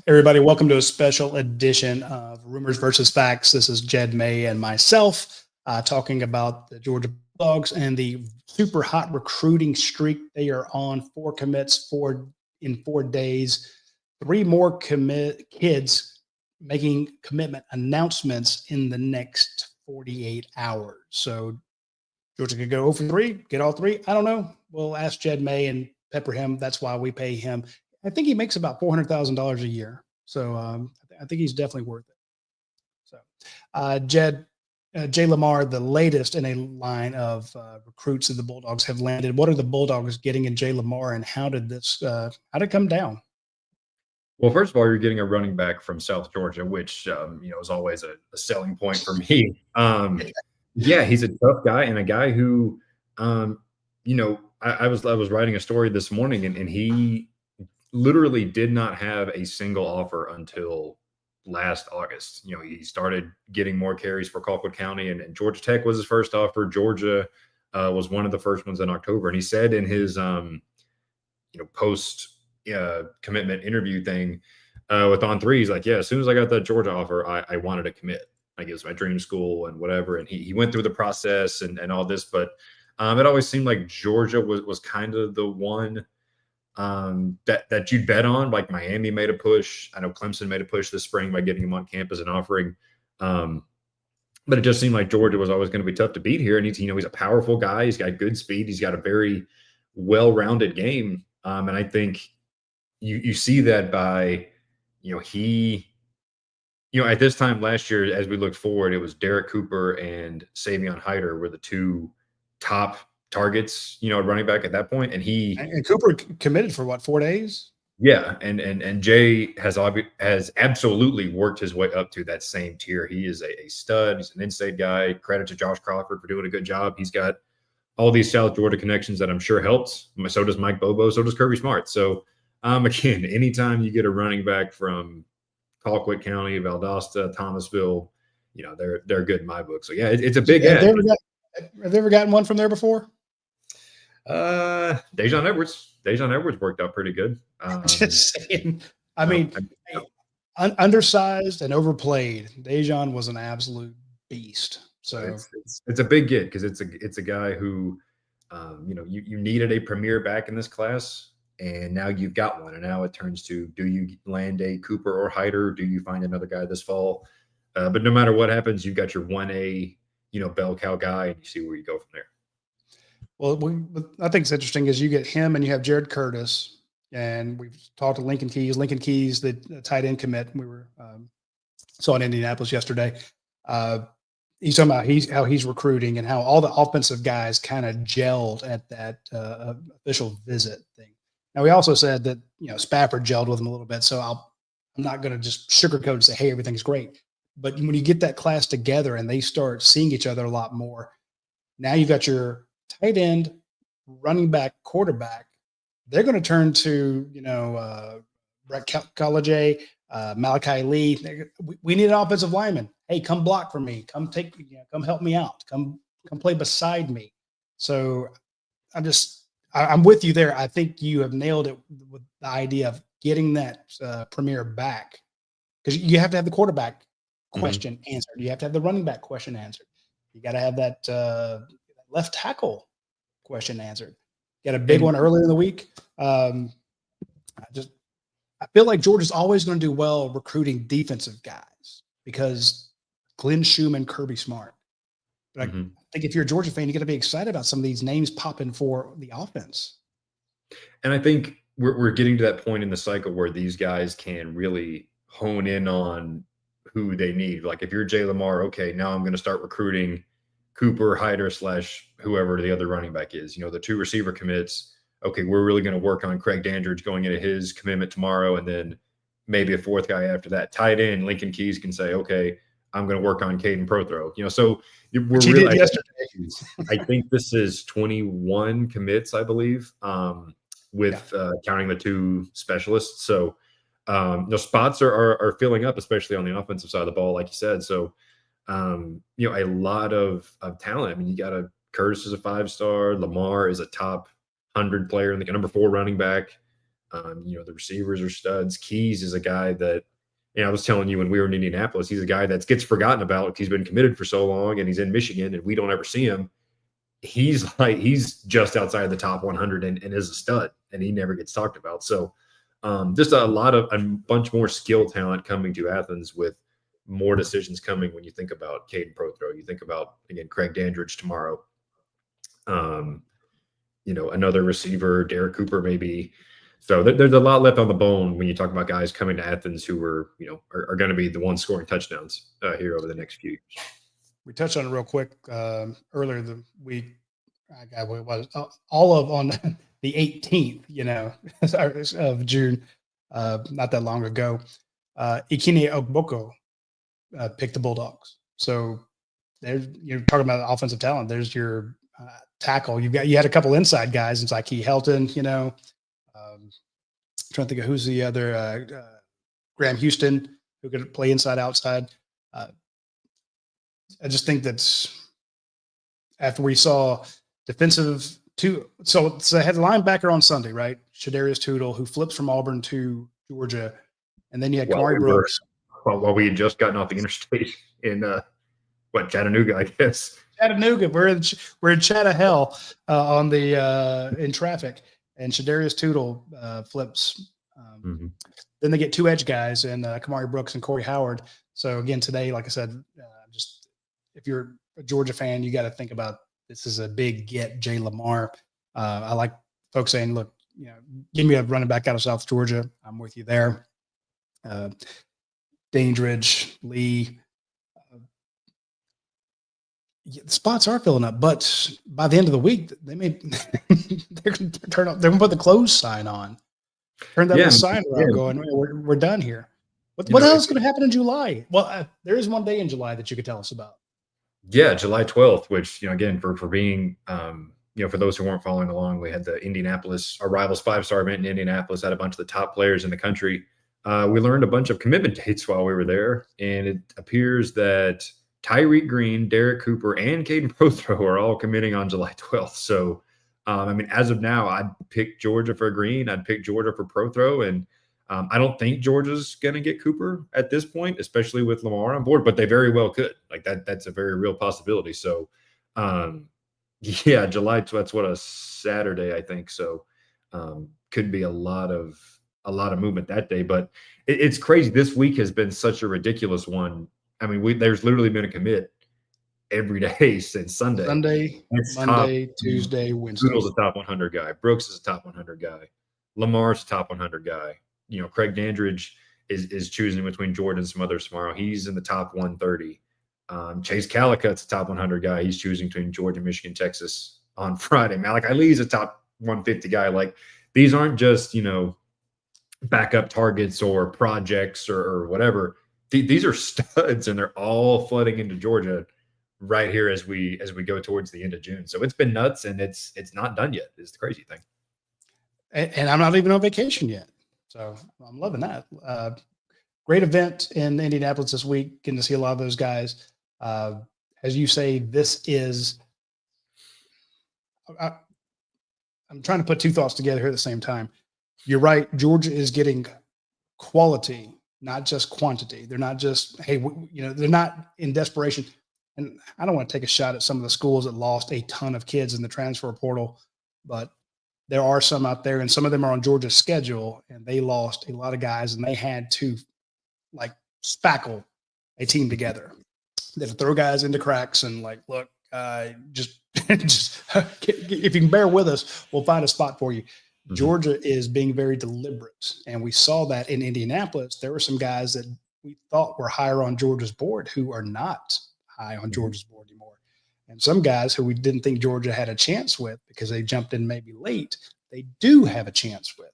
Everybody, welcome to a special edition of Rumors versus Facts. This is Jed May and myself talking about the Georgia Bulldogs and the super hot recruiting streak they are on. 4 commits in 4 days. 3 more kids making commitment announcements in the next 48 hours. So Georgia could go 0 for 3, get all 3. I don't know. We'll ask Jed May and pepper him. That's why we pay him. I think he makes about $400,000 a year. So I think he's definitely worth it. So Jae Lamar, the latest in a line of recruits that the Bulldogs have landed. What are the Bulldogs getting in Jae Lamar, and how did it come down? Well, first of all, you're getting a running back from South Georgia, which is always a selling point for me. Yeah, he's a tough guy and a guy who, I was writing a story this morning, and he literally did not have a single offer until last August. He started getting more carries for Colquitt County, and Georgia Tech was his first offer. Georgia was one of the first ones in October, and he said in his post commitment interview thing with On3, he's like, yeah, as soon as I got that Georgia offer, I wanted to commit. Like, it was my dream school and whatever. And he went through the process and all this, but it always seemed like Georgia was kind of the one that you'd bet on. Like, Miami made a push. I know Clemson made a push this spring by getting him on campus and offering. But it just seemed like Georgia was always going to be tough to beat here. And he's a powerful guy. He's got good speed. He's got a very well-rounded game. And I think you see that by, at this time last year, as we look forward, it was Derek Cooper and Savion Hyder were the 2 top targets, running back at that point. And Cooper committed for what, 4 days? Yeah. And Jay has absolutely worked his way up to that same tier. He is a stud. He's an in-state guy. Credit to Josh Crawford for doing a good job. He's got all these South Georgia connections that I'm sure helps. So does Mike Bobo. So does Kirby Smart. So again, anytime you get a running back from Colquitt County, Valdosta, Thomasville, they're good in my book. So yeah, it's a big ad. Have they ever gotten one from there before? Dejon Edwards worked out pretty good. Just saying. I mean, undersized and overplayed. Dejon was an absolute beast. So it's a big get because it's a guy who, you needed a premier back in this class. And now you've got one. And now it turns to, do you land a Cooper or Hyder? Do you find another guy this fall? But no matter what happens, you've got your 1A, bell cow guy, and you see where you go from there. Well, I think it's interesting is you get him and you have Jared Curtis. And we've talked to Lincoln Keys. Lincoln Keys, the tight end commit, we were saw in Indianapolis yesterday. He's talking about how he's recruiting and how all the offensive guys kind of gelled at that official visit thing. Now, we also said that, Spafford gelled with him a little bit, so I'm not going to just sugarcoat and say, hey, everything's great. But when you get that class together and they start seeing each other a lot more, now you've got your tight end, running back, quarterback. They're going to turn to, Brett College, Malachi Lee. We need an offensive lineman. Hey, come block for me. Come help me out. Come play beside me. So I'm with you there. I think you have nailed it with the idea of getting that premier back, because you have to have the quarterback question answered. You have to have the running back question answered. You got to have that left tackle question answered. Got a big one earlier in the week. I feel like Georgia's always going to do well recruiting defensive guys because Glenn Schumann, Kirby Smart. But I think if you're a Georgia fan, you got to be excited about some of these names popping for the offense. And I think we're getting to that point in the cycle where these guys can really hone in on who they need. Like, if you're Jae Lamar, okay, now I'm going to start recruiting Cooper, Hyder / whoever the other running back is. The 2 receiver commits. Okay, we're really going to work on Craig Dandridge going into his commitment tomorrow, and then maybe a 4th guy after that. Tight end, Lincoln Keys can say, okay, I'm going to work on Caden Prothro. So we're really, yesterday. I think this is 21 commits, I believe, with counting the 2 specialists. So spots are filling up, especially on the offensive side of the ball, like you said. So a lot of talent. I mean, you got Curtis is a 5-star. Lamar is a top 100 player, and the number 4 running back. The receivers are studs. Keys is a guy that, I was telling you when we were in Indianapolis, he's a guy that gets forgotten about. He's been committed for so long, and he's in Michigan, and we don't ever see him. He's just outside of the top 100 and is a stud, and he never gets talked about. So just a bunch more skill talent coming to Athens, with more decisions coming. When you think about Caden Prothro, you think about, again, Craig Dandridge tomorrow. Another receiver, Derek Cooper, maybe. So there's a lot left on the bone when you talk about guys coming to Athens who are going to be the ones scoring touchdowns here over the next few years. We touched on it real quick earlier the week. I got what it was all of on the 18th, of June, not that long ago. Ikene Ogboko picked the Bulldogs. So you're talking about offensive talent. There's your tackle. You had a couple inside guys. It's like Helton, trying to think of who's the other, Graham Houston, who could play inside, outside. I just think that's after we saw defensive two. So I had a linebacker on Sunday, right? Shadarius Tootle, who flips from Auburn to Georgia. And then you had Kamari Brooks. While we had just gotten off the interstate in Chattanooga, I guess. Chattanooga. We're in Chattahell on the in traffic, and Shadarius Tootle flips. Then they get two edge guys, and Kamari Brooks and Corey Howard. So again, today, like I said, just if you're a Georgia fan, you got to think about this is a big get. Jae Lamar. I like folks saying, look, give me a running back out of South Georgia. I'm with you there. Dandridge, Lee. The spots are filling up, but by the end of the week, they may they're going to put the close sign on. Turn that little sign around, going, we're done here. What else is going to happen in July? Well, there is one day in July that you could tell us about. Yeah, July 12th, which, again, for being, for those who weren't following along, we had the our rivals 5-star event in Indianapolis, had a bunch of the top players in the country. We learned a bunch of commitment dates while we were there, and it appears that Tyreek Green, Derek Cooper, and Caden Prothro are all committing on July 12th. So, as of now, I'd pick Georgia for Green. I'd pick Georgia for Prothro, and I don't think Georgia's going to get Cooper at this point, especially with Lamar on board, but they very well could. Like that's a very real possibility. So, July, that's what, a Saturday, I think. So, could be a lot of movement that day, but it's crazy. This week has been such a ridiculous one. I mean, there's literally been a commit every day since Sunday. Monday, Tuesday, Wednesday. Toodle's a top 100 guy. Brooks is a top 100 guy. Lamar's a top 100 guy. Craig Dandridge is choosing between Georgia and some others tomorrow. He's in the top 130. Chase Calicut's a top 100 guy. He's choosing between Georgia, Michigan, Texas on Friday. Malachi Lee's a top 150 guy. Like, these aren't just, backup targets or projects or whatever. These are studs, and they're all flooding into Georgia right here as we go towards the end of June. So it's been nuts, and it's not done yet. Is the crazy thing. And I'm not even on vacation yet, so I'm loving that. Great event in Indianapolis this week. Getting to see a lot of those guys. As you say, this is. I'm trying to put two thoughts together here at the same time. You're right. Georgia is getting quality, not just quantity. They're not just, hey, they're not in desperation. And I don't want to take a shot at some of the schools that lost a ton of kids in the transfer portal, but there are some out there, and some of them are on Georgia's schedule, and they lost a lot of guys, and they had to spackle a team together. They had to throw guys into cracks and look, just if you can bear with us, we'll find a spot for you. Mm-hmm. Georgia is being very deliberate, and we saw that in Indianapolis. There were some guys that we thought were higher on Georgia's board who are not high on Georgia's board anymore. And some guys who we didn't think Georgia had a chance with because they jumped in maybe late, they do have a chance with.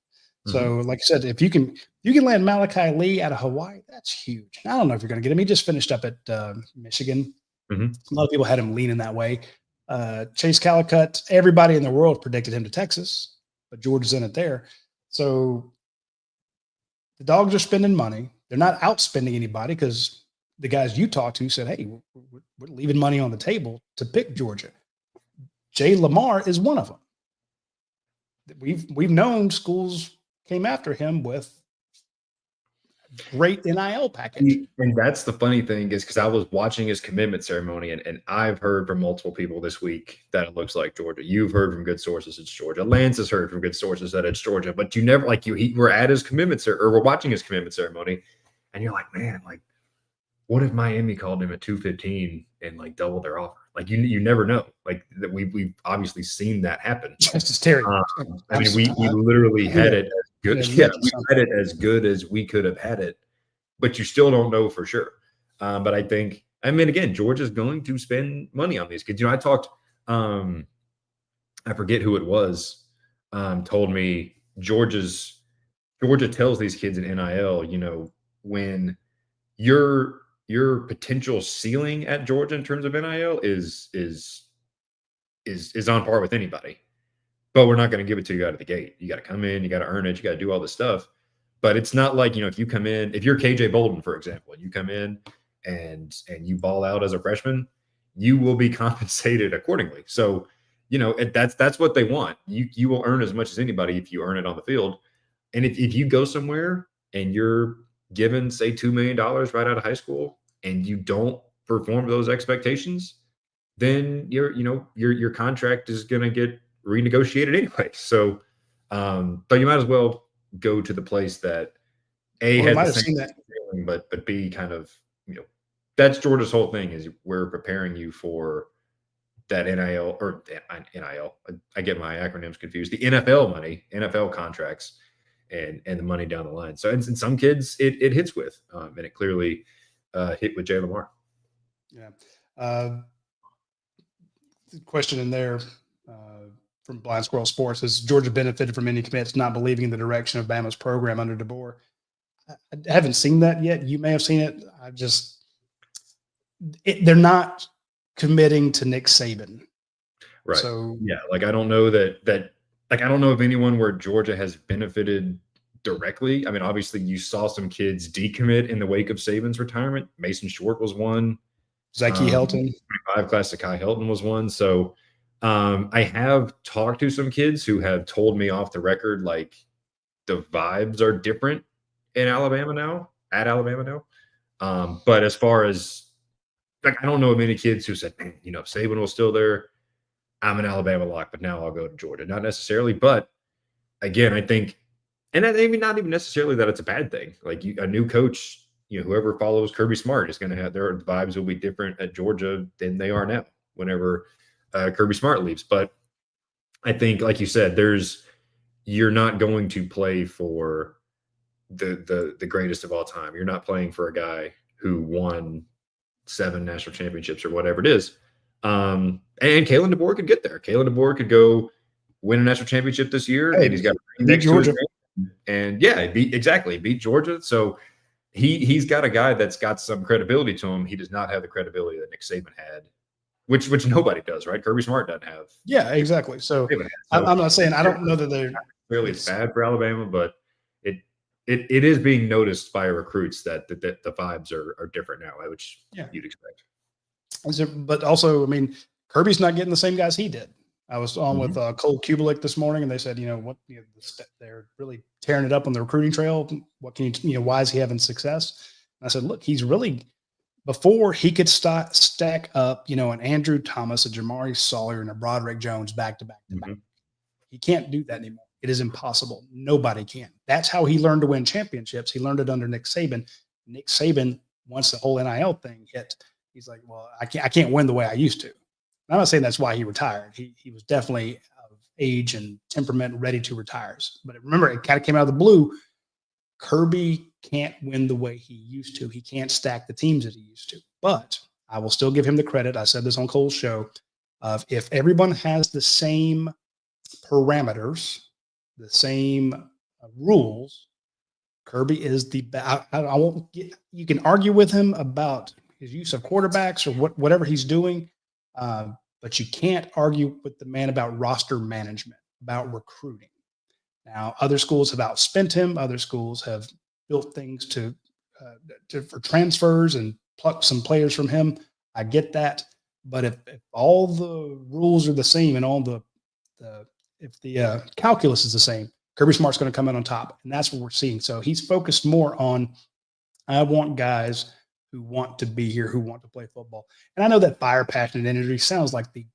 Mm-hmm. So, like I said, if you can land Malachi Lee out of Hawaii, that's huge. I don't know if you're going to get him. He just finished up at Michigan. Mm-hmm. A lot of people had him leaning that way. Chase Calicut, everybody in the world predicted him to Texas, but Georgia's in it there. So the Dogs are spending money. They're not outspending anybody because the guys you talked to said, hey, we're leaving money on the table to pick Georgia. Jae Lamar is one of them. We've known schools came after him with great NIL package. And that's the funny thing is because I was watching his commitment ceremony, and I've heard from multiple people this week that it looks like Georgia. You've heard from good sources it's Georgia. Lance has heard from good sources that it's Georgia. But you never we're at his commitment or we're watching his commitment ceremony, and you're like, man, like, what if Miami called him at 215 and like doubled their offer? Like you never know. Like that we've obviously seen that happen. Justice Terry. I mean, we literally had it as good. Yeah, we had it as good as we could have had it, but you still don't know for sure. But I mean, again, Georgia's going to spend money on these kids. I talked, I forget who it was, told me Georgia tells these kids in NIL, when your potential ceiling at Georgia in terms of NIL is on par with anybody. But we're not going to give it to you out of the gate. You got to come in, you got to earn it, you got to do all this stuff. But it's not like, if you come in, if you're KJ Bolden, for example, and you come in and you ball out as a freshman, you will be compensated accordingly. So, that's what they want. You will earn as much as anybody if you earn it on the field. And if you go somewhere and you're given, say, $2 million right out of high school and you don't perform those expectations, then your contract is going to get renegotiated anyway. So, but you might as well go to the place that has the same feeling, but B kind of, that's Georgia's whole thing is we're preparing you for that NIL. I get my acronyms confused. The NFL money, NFL contracts, and the money down the line. So, in some kids, it hits with, and it clearly hit with Jae Lamar. Yeah. Question in there from Blind Squirrel Sports is Georgia benefited from any commits not believing in the direction of Bama's program under DeBoer. I haven't seen that yet. You may have seen it. They're not committing to Nick Saban. Right. So yeah, I don't know I don't know of anyone where Georgia has benefited directly. I mean, obviously you saw some kids decommit in the wake of Saban's retirement. Mason Short was one. Zyke Helton. 25 class Zakai Helton was one. So I have talked to some kids who have told me off the record, like the vibes are different at Alabama now. But as far as I don't know of many kids who said, if Saban was still there, I'm an Alabama lock, but now I'll go to Georgia. Not necessarily, but again, I think, and maybe not even necessarily that it's a bad thing. Like a new coach, whoever follows Kirby Smart is going to have their vibes will be different at Georgia than they are now whenever Kirby Smart leaves. But I think, like you said, you're not going to play for the greatest of all time. You're not playing for a guy who won 7 national championships or whatever it is. And Kalen DeBoer could get there. Kalen DeBoer could go win a national championship this year, and he's got beat Georgia. And yeah, beat Georgia. So he's got a guy that's got some credibility to him. He does not have the credibility that Nick Saban had, which nobody does, right? Kirby Smart doesn't have. Yeah, exactly. So I'm not saying I don't know that they're really it's bad for Alabama, but it is being noticed by recruits that the vibes are different now, which you'd expect. But also, I mean, Kirby's not getting the same guys he did. I was on with Cole Kubelik this morning, and they said, they're really tearing it up on the recruiting trail. What can why is he having success? And I said, look, he's really before he could stack up, an Andrew Thomas, a Jamari Sawyer, and a Broderick Jones back to back to back. He can't do that anymore. It is impossible. Nobody can. That's how he learned to win championships. He learned it under Nick Saban. Nick Saban, once the whole NIL thing hit, he's like, well, I can't win the way I used to. I'm not saying that's why he retired. He was definitely of age and temperament ready to retire. But remember, it kind of came out of the blue. Kirby can't win the way he used to. He can't stack the teams that he used to. But I will still give him the credit. I said this on Cole's show of if everyone has the same parameters, the same rules, Kirby is the best. I won't get, you can argue with him about his use of quarterbacks or whatever he's doing. But you can't argue with the man about roster management, about recruiting. Now, other schools have outspent him. Other schools have built things for transfers and plucked some players from him. I get that. But if all the rules are the same and if the calculus is the same, Kirby Smart's going to come in on top, and that's what we're seeing. So he's focused more on, I want guys who want to be here, who want to play football. And I know that fire, passion, and energy sounds like the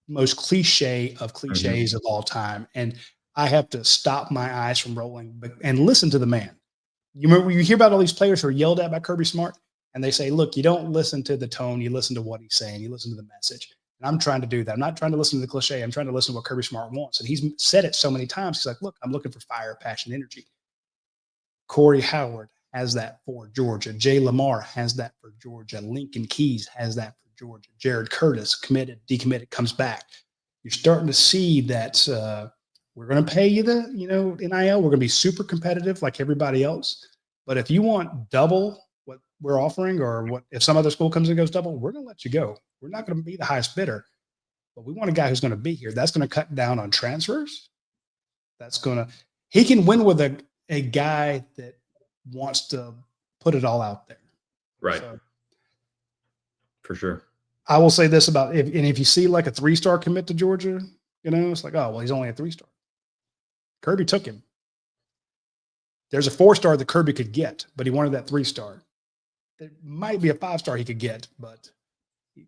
most cliche of cliches of all time. And I have to stop my eyes from rolling and listen to the man. You remember, you hear about all these players who are yelled at by Kirby Smart, and they say, look, you don't listen to the tone, you listen to what he's saying, you listen to the message. And I'm trying to do that. I'm not trying to listen to the cliche. I'm trying to listen to what Kirby Smart wants. And he's said it so many times. He's like, look, I'm looking for fire, passion, energy. Corey Howard has that for Georgia. Jae Lamar has that for Georgia. Lincoln Keys has that for Georgia. Jared Curtis, committed, decommitted, comes back. You're starting to see that we're going to pay you the, NIL. We're going to be super competitive like everybody else. But if you want double what we're offering, or what if some other school comes and goes double, we're going to let you go. We're not going to be the highest bidder, but we want a guy who's going to be here. That's going to cut down on transfers. He can win with a guy that wants to put it all out there. Right. So, for sure. I will say this about, if you see like a 3-star commit to Georgia, it's like, oh, well, he's only a 3-star. Kirby took him. There's a 4-star that Kirby could get, but he wanted that 3-star. There might be a 5-star he could get, but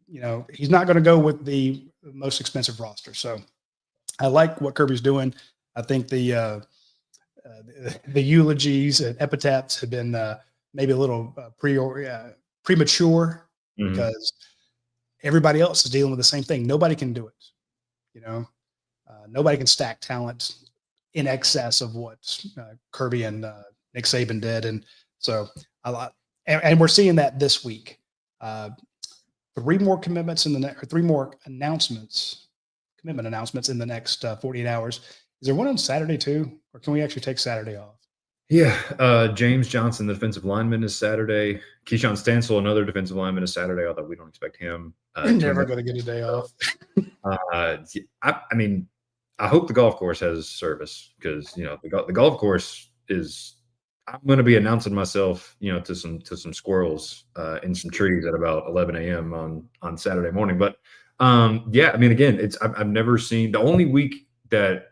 he's not going to go with the most expensive roster. So I like what Kirby's doing. I think the eulogies and epitaphs have been maybe a little premature, because everybody else is dealing with the same thing. Nobody can do it. Nobody can stack talent in excess of what Kirby and Nick Saban did. And so and we're seeing that this week. 3 more commitments or 3 more commitment announcements in the next 48 hours. Is there one on Saturday too, or can we actually take Saturday off? Yeah. James Johnson, the defensive lineman, is Saturday. Keyshawn Stansel, another defensive lineman, is Saturday, although we don't expect him. You're never going to get a day off. I mean, I hope the golf course has service, because, the golf course is, I'm going to be announcing myself, to some squirrels in some trees at about 11 a.m. on Saturday morning. But yeah, I mean, again, I've never seen, the only week that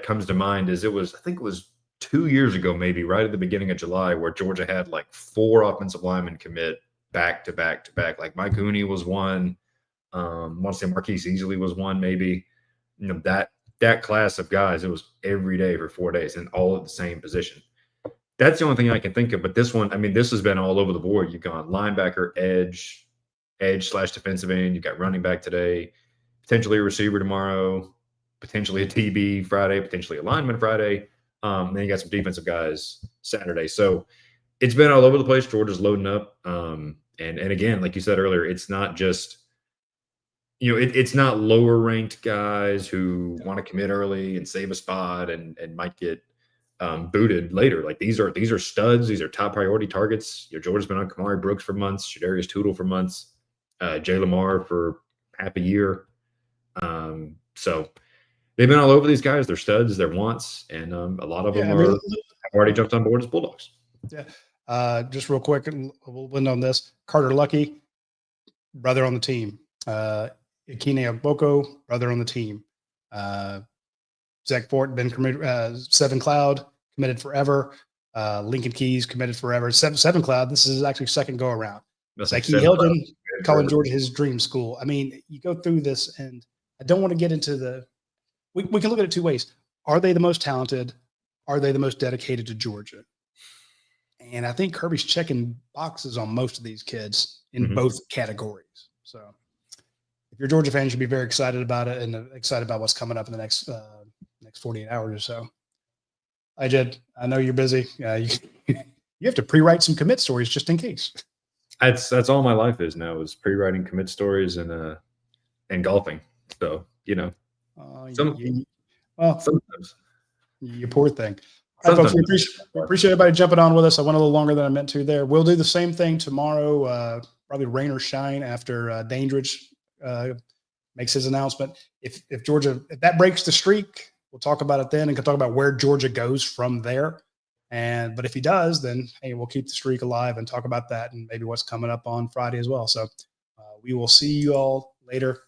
comes to mind is I think it was 2 years ago, maybe right at the beginning of July, where Georgia had like 4 offensive linemen commit back to back to back. Like Mike Hooney was one. I want to say Marquise Easley was one, maybe. That class of guys, it was every day for 4 days and all at the same position. That's the only thing I can think of. But this one, I mean, this has been all over the board. You've gone linebacker, edge/defensive end. You've got running back today, potentially a receiver tomorrow, potentially a TB Friday, potentially a lineman Friday. Then you got some defensive guys Saturday. So it's been all over the place. Georgia's loading up. And again, like you said earlier, it's not just, it's not lower ranked guys who want to commit early and save a spot and might get booted later. Like these are studs. These are top priority targets. Georgia's been on Kamari Brooks for months, Shadarius Tootle for months, Jae Lamar for half a year. So they've been all over these guys. They're studs, they're wants, and a lot of them have already jumped on board as Bulldogs. Yeah. Just real quick, and we'll end on this. Carter Lucky, brother on the team. Ikene Ogboko, brother on the team. Zach Fort, Seven Cloud, committed forever. Lincoln Keys, committed forever. Seven Cloud, this is actually second go around. Zachy Hilton, calling Georgia his dream school. I mean, you go through this, and I don't want to get into we can look at it 2 ways. Are they the most talented? Are they the most dedicated to Georgia? And I think Kirby's checking boxes on most of these kids in both categories. So if you're a Georgia fan, you should be very excited about it and excited about what's coming up in the next 48 hours or so. Hi, Jed. I know you're busy. You have to pre-write some commit stories just in case. That's all my life is now, is pre-writing commit stories and golfing. So, sometimes. You poor thing. All right, folks, we appreciate everybody jumping on with us. I went a little longer than I meant to there. We'll do the same thing tomorrow, probably rain or shine, after Dandridge makes his announcement. If that breaks the streak, we'll talk about it then and can talk about where Georgia goes from there. But if he does, then hey, we'll keep the streak alive and talk about that and maybe what's coming up on Friday as well. So we will see you all later.